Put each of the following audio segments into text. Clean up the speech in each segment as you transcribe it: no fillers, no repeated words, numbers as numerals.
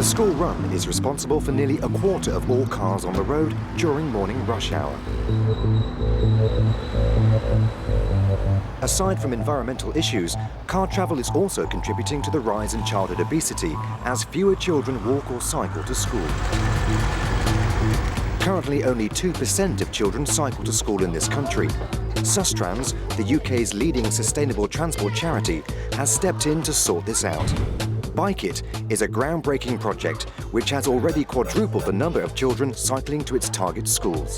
The school run is responsible for nearly a quarter of all cars on the road during morning rush hour. Aside from environmental issues, car travel is also contributing to the rise in childhood obesity as fewer children walk or cycle to school. Currently, only 2% of children cycle to school in this country. Sustrans, the UK's leading sustainable transport charity, has stepped in to sort this out. Bike It is a groundbreaking project which has already quadrupled the number of children cycling to its target schools.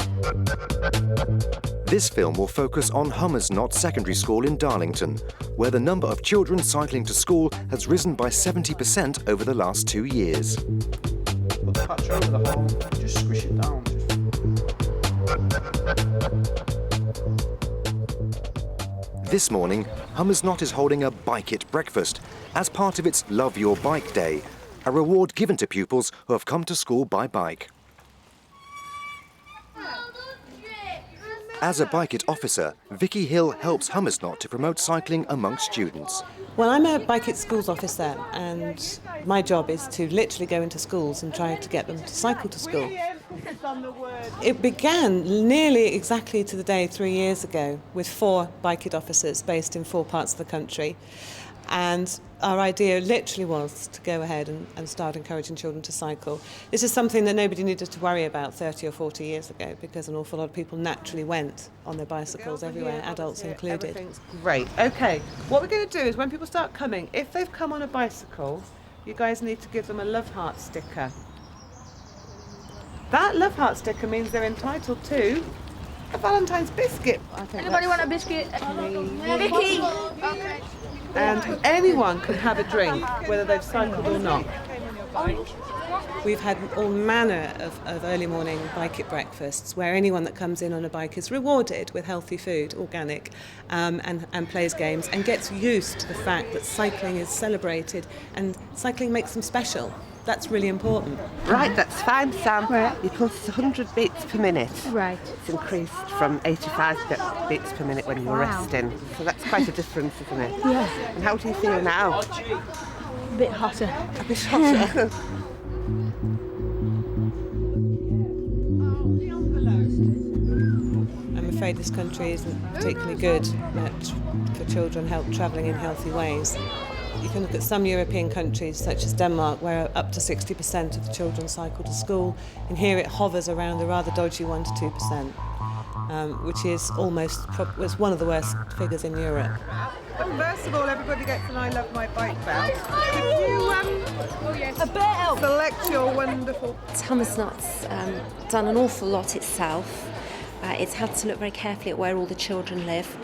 This film will focus on Hummersnott Secondary School in Darlington, where the number of children cycling to school has risen by 70% over the last 2 years. Put the patch over the hole, just squish it down. This morning, Hummersnott is holding a Bike It breakfast as part of its Love Your Bike Day, a reward given to pupils who have come to school by bike. As a Bike It officer, Vicky Hill helps Hummersnott to promote cycling amongst students. Well, I'm a Bike It schools officer, and my job is to literally go into schools and try to get them to cycle to school. It began nearly exactly to the day 3 years ago with 4 Bike It officers based in 4 parts of the country. And our idea literally was to go ahead and start encouraging children to cycle. This is something that nobody needed to worry about 30 or 40 years ago because an awful lot of people naturally went on their bicycles everywhere, adults included. Everything's great. OK, what we're going to do is when people start coming, if they've come on a bicycle, you guys need to give them a love heart sticker. That love heart sticker means they're entitled to a Valentine's biscuit. Anybody want a biscuit? Vicky! Okay. And anyone can have a drink, whether they've cycled or not. We've had all manner of early morning Bike It breakfasts where anyone that comes in on a bike is rewarded with healthy food, organic, and plays games and gets used to the fact that cycling is celebrated and cycling makes them special. That's really important. Right, that's fine, Sam. Right. Your pulse is 100 beats per minute. Right. It's increased from 85 beats per minute when you were resting. So that's quite a difference, isn't it? Yeah. And how do you feel now? A bit hotter. A bit hotter. I'm afraid this country isn't particularly good for children travelling in healthy ways. You can look at some European countries, such as Denmark, where up to 60% of the children cycle to school, and here it hovers around a rather dodgy 1 to 2%, which is it's one of the worst figures in Europe. First of all, everybody gets an I Love My Bike belt. Could you select your wonderful... Hummersnott's done an awful lot itself. It's had to look very carefully at where all the children live,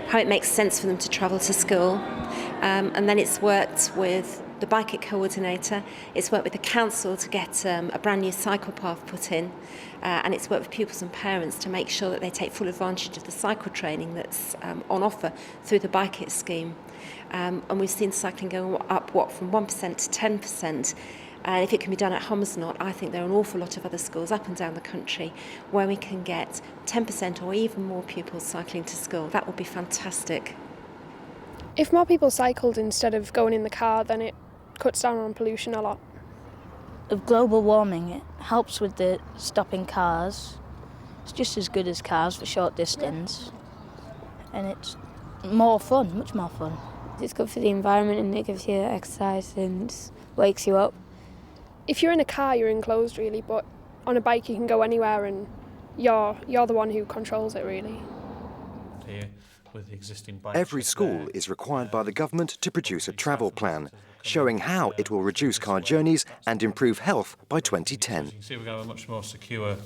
how it makes sense for them to travel to school. And then it's worked with the Bike It coordinator, it's worked with the council to get a brand new cycle path put in, and it's worked with pupils and parents to make sure that they take full advantage of the cycle training that's on offer through the Bike It scheme. And we've seen cycling going up, from 1% to 10%. And if it can be done at Hummersnott, I think there are an awful lot of other schools up and down the country where we can get 10% or even more pupils cycling to school. That would be fantastic. If more people cycled instead of going in the car, then it cuts down on pollution a lot. Of global warming, it helps with the stopping cars. It's just as good as cars for short distance. And it's more fun, much more fun. It's good for the environment and it gives you exercise and wakes you up. If you're in a car, you're enclosed really, but on a bike you can go anywhere and you're the one who controls it really. Every school is required by the government to produce a travel plan, showing how it will reduce car journeys and improve health by 2010. You can see we're going to a much more secure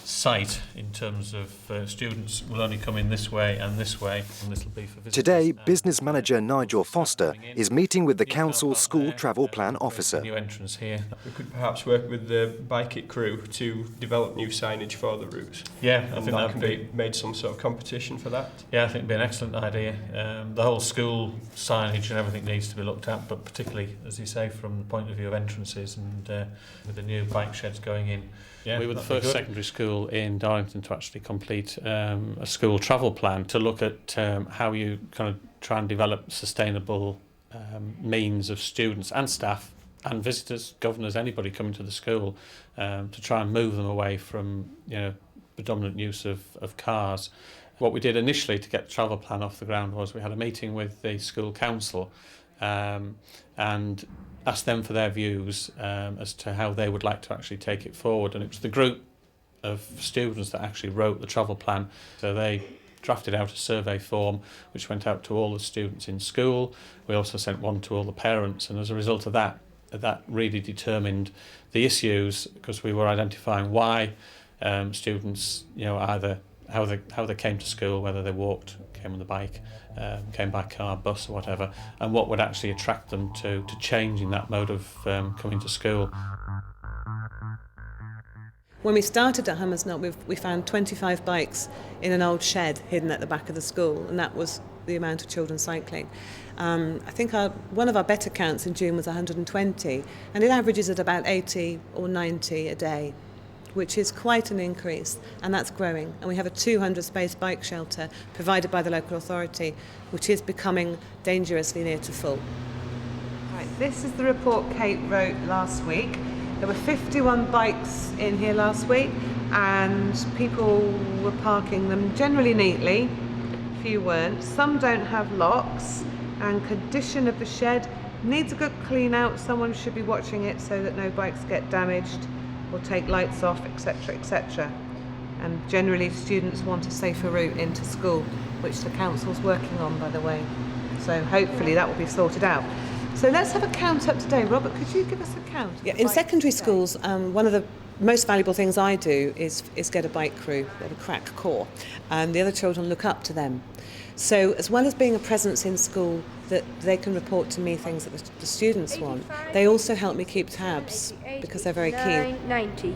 site in terms of students will only come in this way and this way, and this will be for visitors. Today, business manager Nigel Foster is meeting with the council's school travel plan officer. New entrance here. We could perhaps work with the Bike It crew to develop new signage for the routes. Yeah, I and think that can be made some sort of competition for that. Yeah, I think it'd be an excellent idea. The whole school signage and everything needs to be looked at, but particularly, as you say, from the point of view of entrances and with the new bike sheds going in. Yeah, we were the first secondary school in Darlington to actually complete a school travel plan to look at how you kind of try and develop sustainable means of students and staff and visitors, governors, anybody coming to the school, to try and move them away from predominant use of cars. What we did initially to get the travel plan off the ground was we had a meeting with the school council and asked them for their views as to how they would like to actually take it forward. And it was the group of students that actually wrote the travel plan. So they drafted out a survey form which went out to all the students in school. We also sent one to all the parents, and as a result of that really determined the issues, because we were identifying why students, either how they came to school, whether they walked, came on the bike, came by car, bus or whatever, and what would actually attract them to changing that mode of coming to school. When we started at Hammersmith, we found 25 bikes in an old shed hidden at the back of the school, and that was the amount of children cycling. I think one of our better counts in June was 120, and it averages at about 80 or 90 a day, which is quite an increase, and that's growing. And we have a 200-space bike shelter provided by the local authority, which is becoming dangerously near to full. Right, this is the report Kate wrote last week. There were 51 bikes in here last week, and people were parking them generally neatly. Few weren't. Some don't have locks, and condition of the shed needs a good clean out. Someone should be watching it so that no bikes get damaged or take lights off, etc., etc. And generally students want a safer route into school, which the council's working on, by the way. So hopefully that will be sorted out. So let's have a count up today. Robert, could you give us a count? Yeah, in secondary schools, one of the most valuable things I do is get a bike crew. They have a crack core, and the other children look up to them. So as well as being a presence in school that they can report to me things that the students want, they also help me keep tabs because they're very keen. 90.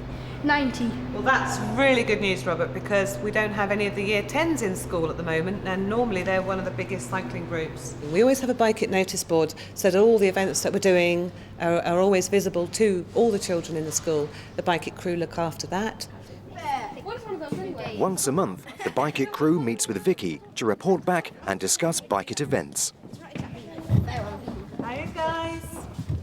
Well, that's really good news, Robert, because we don't have any of the year 10s in school at the moment, and normally they're one of the biggest cycling groups. We always have a Bike It notice board so that all the events that we're doing are always visible to all the children in the school. The Bike It crew look after that. Once a month, the Bike It crew meets with Vicky to report back and discuss Bike It events. Hi guys.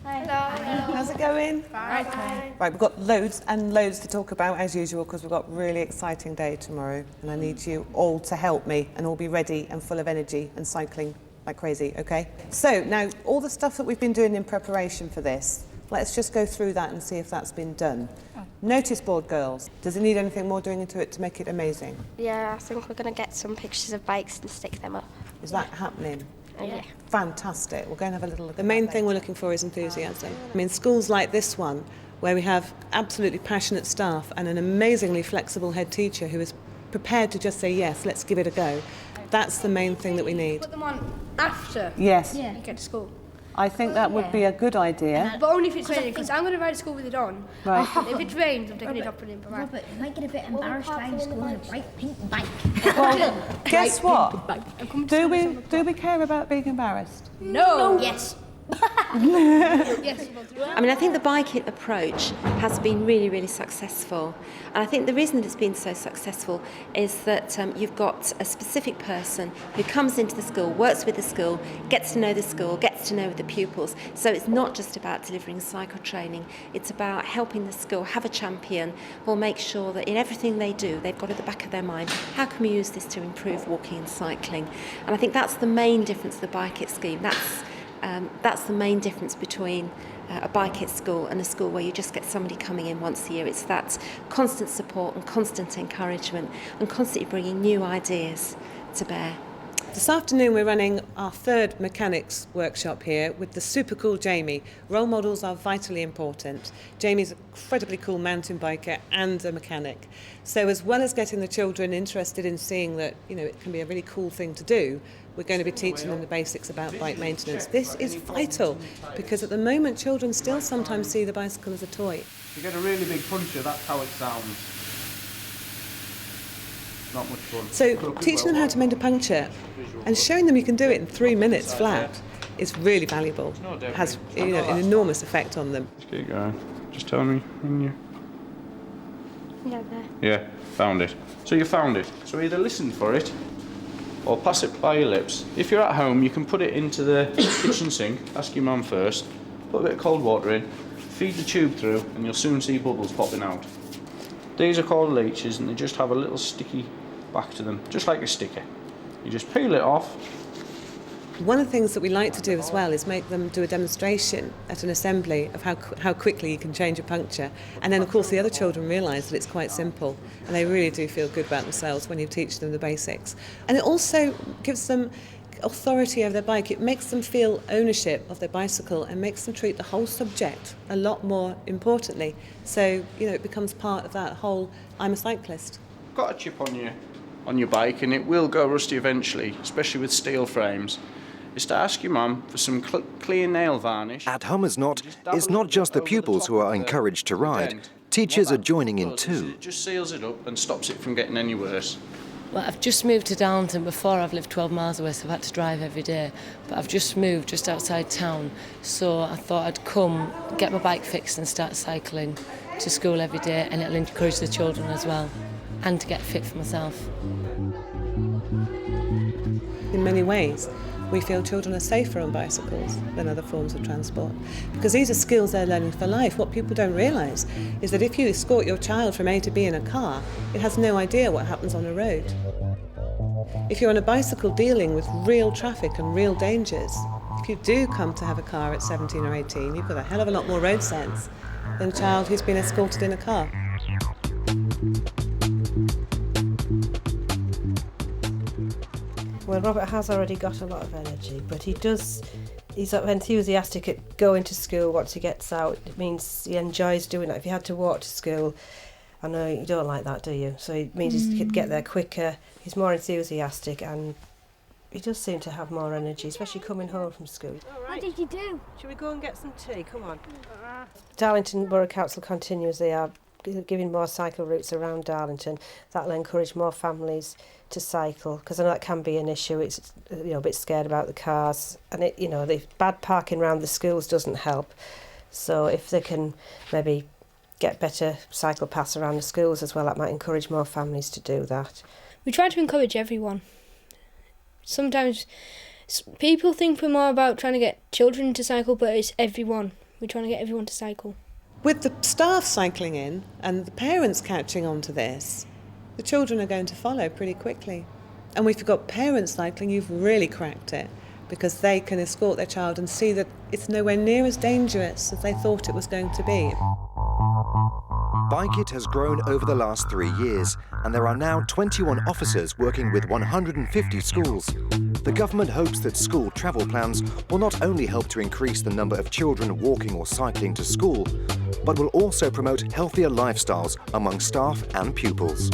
Hello. How's it going? Fine. Right, we've got loads and loads to talk about as usual because we've got a really exciting day tomorrow, and I need you all to help me and all be ready and full of energy and cycling like crazy, okay? So now all the stuff that we've been doing in preparation for this, let's just go through that and see if that's been done. Notice board, girls. Does it need anything more doing into it to make it amazing? Yeah, I think we're going to get some pictures of bikes and stick them up. Is that happening? Yeah. Fantastic. We'll go and have a little look. The main thing we're looking for is enthusiasm. I mean, schools like this one, where we have absolutely passionate staff and an amazingly flexible head teacher who is prepared to just say, yes, let's give it a go. That's the main thing that we need. Put them on after you get to school. I think that would be a good idea. But only if it's raining, because I'm going to ride to school with it on. Right. If it rains, I'm taking it off and in. Robert, you might get a bit embarrassed riding to school on a bright pink bike. Well, guess what? Do we care about being embarrassed? No. Yes. Yes. I mean, I think the Bike It approach has been really, really successful. And I think the reason that it's been so successful is that you've got a specific person who comes into the school, works with the school, gets to know the school, gets to know the pupils. So it's not just about delivering cycle training, it's about helping the school have a champion or make sure that in everything they do, they've got at the back of their mind, how can we use this to improve walking and cycling? And I think that's the main difference of the Bike It scheme. That's the main difference between a Bike It school and a school where you just get somebody coming in once a year. It's that constant support and constant encouragement and constantly bringing new ideas to bear. This afternoon we're running our third mechanics workshop here with the super cool Jamie. Role models are vitally important. Jamie's an incredibly cool mountain biker and a mechanic. So as well as getting the children interested in seeing that, it can be a really cool thing to do, we're going to be teaching them the basics about bike maintenance. This is vital because at the moment children still sometimes see the bicycle as a toy. If you get a really big puncture, that's how it sounds. Not much fun. So teaching them how to mend a puncture and showing them you can do it in 3 minutes flat is really valuable. It has an enormous effect on them. Just keep going. Just tell me when you... Yeah, there. Yeah, found it. So you found it. So either listen for it or pass it by your lips. If you're at home, you can put it into the kitchen sink, ask your mum first, put a bit of cold water in, feed the tube through, and you'll soon see bubbles popping out. These are called leeches, and they just have a little sticky back to them, just like a sticker. You just peel it off. One of the things that we like to do as well is make them do a demonstration at an assembly of how quickly you can change a puncture. And then, of course, the other children realise that it's quite simple, and they really do feel good about themselves when you teach them the basics. And it also gives them authority over their bike. It makes them feel ownership of their bicycle and makes them treat the whole subject a lot more importantly. So, it becomes part of that whole, I'm a cyclist. Got a chip on your bike, and it will go rusty eventually, especially with steel frames. Is to ask your mum for some clear nail varnish. At Hummersnott, it's not just the pupils who are encouraged to ride. Teachers are joining in too. It just seals it up and stops it from getting any worse. Well, I've just moved to Darlington. Before I've lived 12 miles away, so I've had to drive every day. But I've just moved just outside town, so I thought I'd come, get my bike fixed and start cycling to school every day, and it'll encourage the children as well, and to get fit for myself. In many ways, we feel children are safer on bicycles than other forms of transport, because these are skills they're learning for life. What people don't realise is that if you escort your child from A to B in a car, it has no idea what happens on a road. If you're on a bicycle dealing with real traffic and real dangers, if you do come to have a car at 17 or 18, you've got a hell of a lot more road sense than a child who's been escorted in a car. Well, Robert has already got a lot of energy, but he's enthusiastic at going to school once he gets out. It means he enjoys doing that. If he had to walk to school, I know you don't like that, do you? So it means he could get there quicker, he's more enthusiastic, and he does seem to have more energy, especially coming home from school. What did you do? Shall we go and get some tea? Come on. Darlington Borough Council continues. They are giving more cycle routes around Darlington. That'll encourage more families to cycle, because I know that can be an issue. It's a bit scared about the cars, and the bad parking around the schools doesn't help. So if they can maybe get better cycle paths around the schools as well, that might encourage more families to do that. We try to encourage everyone. Sometimes people think we're more about trying to get children to cycle, but it's everyone. We're trying to get everyone to cycle. With the staff cycling in and the parents catching on to this, the children are going to follow pretty quickly. And if you've got parents cycling, you've really cracked it, because they can escort their child and see that it's nowhere near as dangerous as they thought it was going to be. BikeIt has grown over the last 3 years, and there are now 21 officers working with 150 schools. The government hopes that school travel plans will not only help to increase the number of children walking or cycling to school, but will also promote healthier lifestyles among staff and pupils.